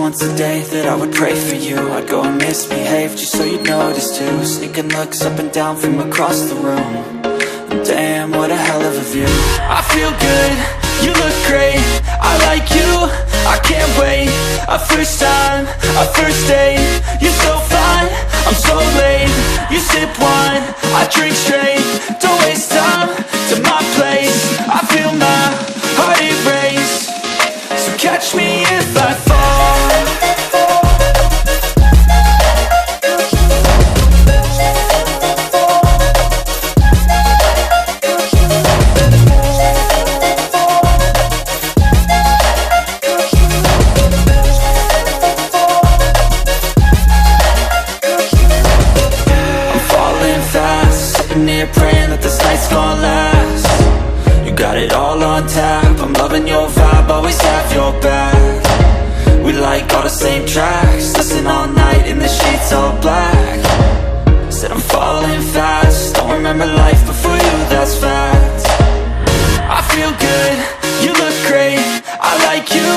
once a day that I would pray for you. I'd go and misbehave just so you'd notice too. Sneaking looks up and down from across the room. Damn, what a hell of a view. I feel good, you look great, I like you, I can't wait. A first time, a first date, you're so fine, I'm so late. You sip wine, I drink straight, don't waste time to my place. I feel my heart erase, so catch me if I fall. Praying that this night's gonna last. You got it all on tap, I'm loving your vibe, always have your back. We like all the same tracks, listen all night in the sheets all black. Said I'm falling fast, don't remember life before you, that's fact. I feel good, you look great, I like you,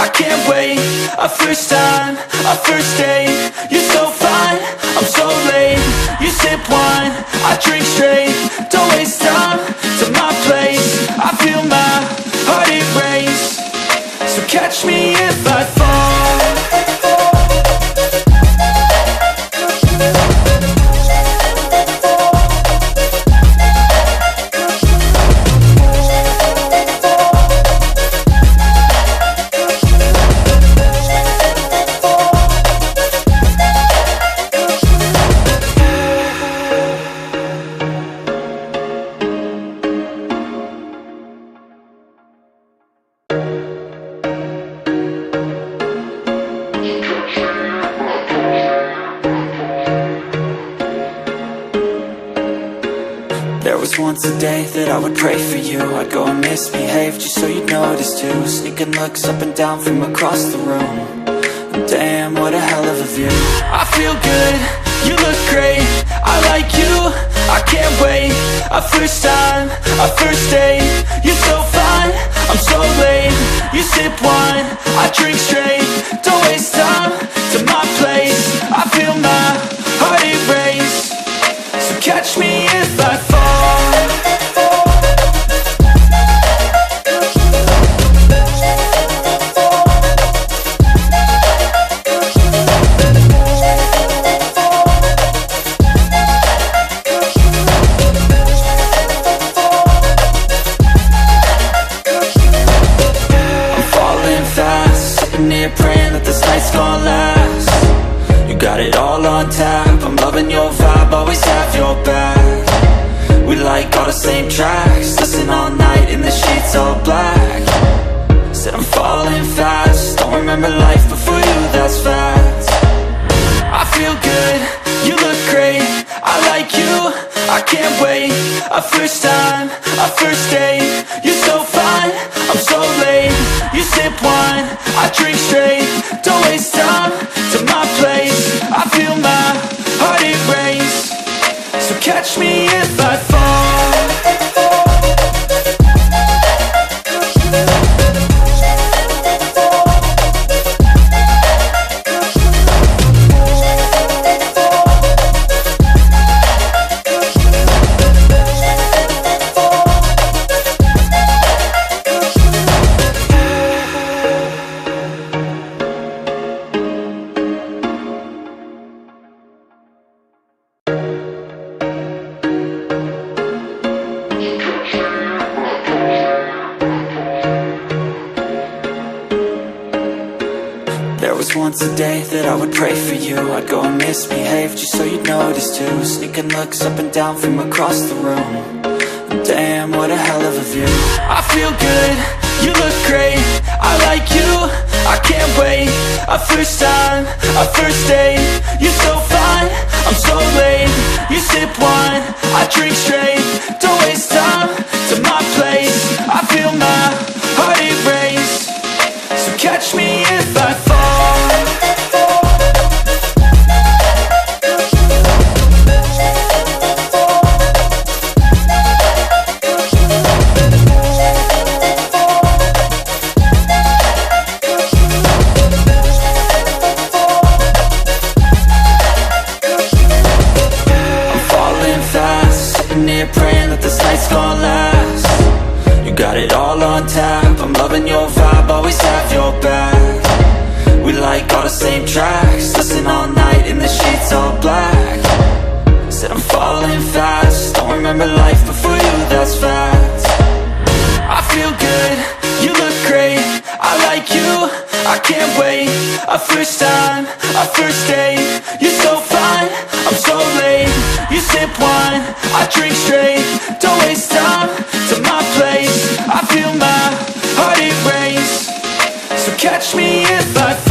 I can't wait. A first time, a first date, you're so fine, I'm so late. You sip wine, I drink straight, don't waste time to my place. I feel my heart erase, so catch me if I fall. There was once a day that I would pray for you. I'd go and misbehave just so you'd notice too. Sneaking looks up and down from across the room. Damn, what a hell of a view. I feel good, you look great, I like you, I can't wait. A first time, a first date, you're so fine, I'm so late. You sip wine, I drink straight, don't waste time to my place. I feel my heart erase, so catch me if I fall. Praying that this night's gonna last. You got it all on tap, I'm loving your vibe, always have your back. We like all the same tracks, listen all night in the sheets all black. Said I'm falling fast, don't remember life before you, that's fact. I feel good, you look great, I like you, I can't wait. A first time, a first date, you're so fine, I'm so late. You sip wine, I drink straight, don't waste time to my place. I feel my heart erase, so catch me if I fall. There was once a day that I would pray for you. I'd go and misbehave just so you'd notice too. Sneaking looks up and down from across the room. Damn, what a hell of a view. I feel good, you look great, I like you, I can't wait. A first time, a first date, you're so fine, I'm so late. You sip wine, I drink straight, don't waste time to my place. I feel my heart erase, so catch me if I fall. on tap, I'm loving your vibe, always have your back. We like all the same tracks, listen all night in the sheets all black. Said I'm falling fast, don't remember life before you, that's facts. I feel good, you look great, I like you, I can't wait. A first time, a first date, you're so fine, I'm so late. You sip wine, I drink straight, don't waste time to my place. I feel my heart erase, so catch me if I fall.